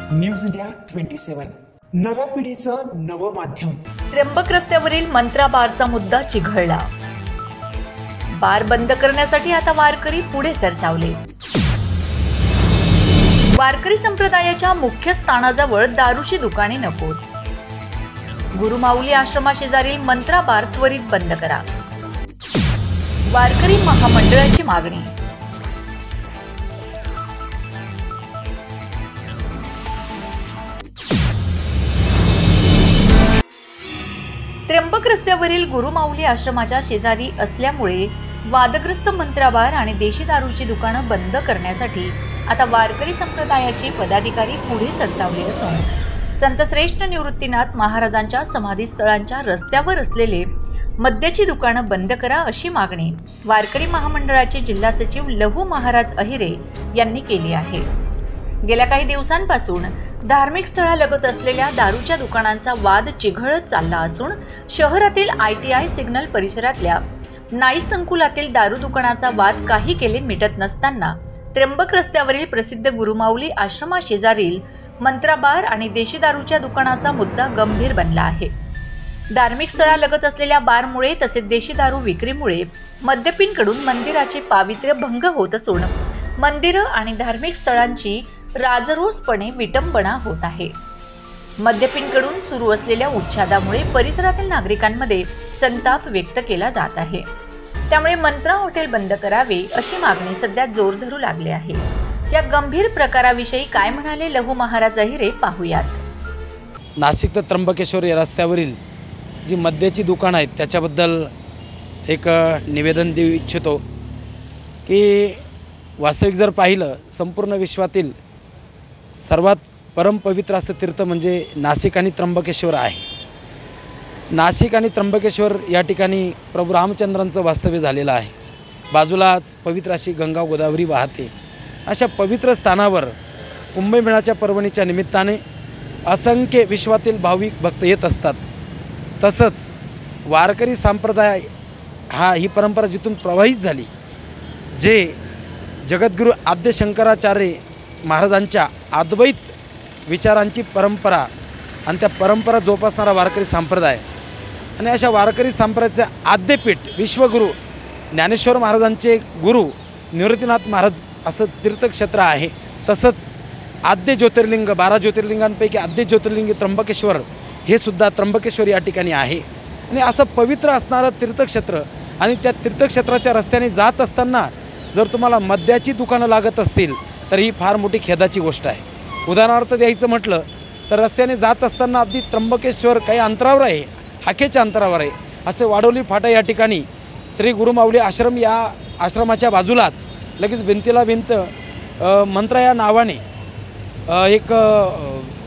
News India 27 नव्या पिढीचं नवं माध्यम। त्र्यंबक रस्त्यावरील मंत्रा बारचा मुद्दा चिघळला। बार बंद करण्यासाठी आता वारकरी पुढे सरसावले। वारकरी संप्रदायाच्या मुख्य स्थानाजवळ दारूची दुकाने नकोत। गुरुमाऊली आश्रमाशेजारील मंत्रा बार त्वरित बंद करा। वारकरी महामंडळाची मागणी। त्र्यंबक रस्त्यावरील गुरुमाऊली आश्रमाच्या शेजारी असल्यामुळे वादग्रस्त मंत्रा बार आणि देशी दारूची दुकानं बंद करण्यासाठी आता वारकरी संप्रदायाचे पदाधिकारी पुढे सरसावले असून संतश्रेष्ठ निवृत्तीनाथ महाराजांच्या समाधीस्थळांच्या रस्त्यावर असलेले मद्याची दुकानं बंद करा अशी मागणी वारकरी महामंडळाचे जिल्हा सचिव लहू महाराज अहिरे यांनी केली आहे। गेल्या काही दिवसांपासून धार्मिक स्थळालगत असलेल्या दारूच्या दुकानांचा वाद चिघळत चालला असून शहरातील ITI सिग्नल परिसरातल्या नाईस संकुलातील दारू दुकानाचा वाद काही केले मिटत नसताना त्र्यंबक रस्त्यावरील प्रसिद्ध गुरुमाऊली आश्रमाशेजारील मंत्रा बार आणि देशी दारूच्या दुकानाचा मुद्दा गंभीर बनला आहे। धार्मिक स्थळालगत असलेल्या बारमुळे तसेच देशी दारू विक्रीमुळे मद्यपींकडून मंदिराचे पावित्र्य भंग होत असून मंदिरं आणि धार्मिक स्थळांची राजरोसपणे विटंबना होत आहे। मद्यपींकडून सुरू असलेल्या उच्छादामुळे परिसरातील नागरिकांमध्ये संताप व्यक्त केला जात आहे। त्यामुळे मंत्रा हॉटेल बंद करावे अशी मागणी सध्या जोर धरू लागली आहे। या गंभीर प्रकाराविषयी काय म्हणाले लहू महाराज अहिरे पाहूयात। नाशिक ते त्र्यंबकेश्वर या रस्त्यावरील जी मद्याची दुकान आहेत त्याच्याबद्दल एक निवेदन देऊ इच्छितो की वास्तविक जर पाहिलं संपूर्ण विश्वातील सर्वात परमपवित्र असं तीर्थ म्हणजे नाशिक आणि त्र्यंबकेश्वर आहे। नाशिक आणि त्र्यंबकेश्वर या ठिकाणी प्रभू रामचंद्रांचं वास्तव्य झालेलं आहे। बाजूलाच पवित्र अशी गंगा गोदावरी वाहते। अशा पवित्र स्थानावर कुंभमेळ्याच्या पर्वणीच्या निमित्ताने असंख्य विश्वातील भाविक भक्त येत असतात। तसंच वारकरी संप्रदाय ही परंपरा जिथून प्रवाहित झाली, जे जगद्गुरू आद्य शंकराचार्य महाराजांच्या अद्वैत विचारांची परंपरा आणि त्या परंपरा जोपासणारा वारकरी संप्रदाय आणि अशा वारकरी संप्रदायाचे आद्यपीठ विश्वगुरू ज्ञानेश्वर महाराजांचे गुरु निवृत्तीनाथ महाराज असं तीर्थक्षेत्र आहे। तसंच आद्य ज्योतिर्लिंग 12 ज्योतिर्लिंगांपैकी आद्य ज्योतिर्लिंग त्र्यंबकेश्वर हे सुद्धा त्र्यंबकेश्वर या ठिकाणी आहे। आणि असं पवित्र असणारं तीर्थक्षेत्र आणि त्या तीर्थक्षेत्राच्या रस्त्याने जात असताना जर तुम्हाला मद्याची दुकानं लागत असतील तर ही फार मोठी खेदाची गोष्ट आहे। उदाहरणार्थ द्यायचं म्हटलं तर रस्त्याने जात असताना अगदी त्र्यंबकेश्वर काही अंतरावर आहे, हाकेच्या अंतरावर आहे। असे वाडोली फाटा या ठिकाणी श्री गुरुमाऊली आश्रम या आश्रमाच्या बाजूलाच लगेच भिंतीला भिंत मंत्रा या नावाने एक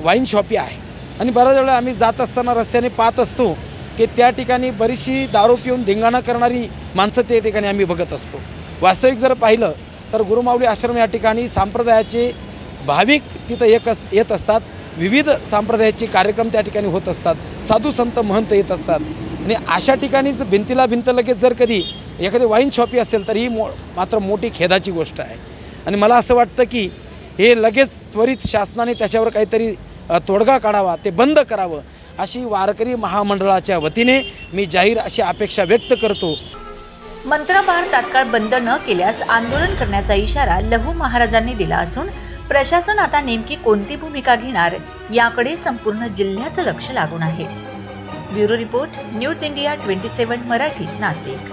वाईन शॉपी आहे। आणि बऱ्याच वेळा आम्ही जात असताना रस्त्याने पाहत असतो की त्या ठिकाणी बरीचशी दारू पिऊन धिंगाणा करणारी माणसं त्या ठिकाणी आम्ही बघत असतो। वास्तविक जर पाहिलं तर गुरुमाऊली आश्रम या ठिकाणी संप्रदायाचे भाविक तिथं येत असतात। विविध संप्रदायाचे कार्यक्रम त्या ठिकाणी होत असतात। साधू संत महंत येत असतात। आणि अशा ठिकाणीच भिंतीला भिंत लगेच जर कधी एखादी वाईन शॉपी असेल तर ही मात्र मोठी खेदाची गोष्ट आहे। आणि मला असं वाटतं की हे लगेच त्वरित शासनाने त्याच्यावर काहीतरी तोडगा काढावा, ते बंद करावं अशी वारकरी महामंडळाच्या वतीने मी जाहीर अशी अपेक्षा व्यक्त करतो। मंत्रा बार तात्काळ बंद न केल्यास आंदोलन करण्याचा इशारा लहू महाराजांनी दिला असून प्रशासन आता नेमकी कोणती भूमिका घेणार याकडे संपूर्ण जिल्ह्याचं लक्ष लागून आहे। Bureau report news India 27 Marathi Nashik.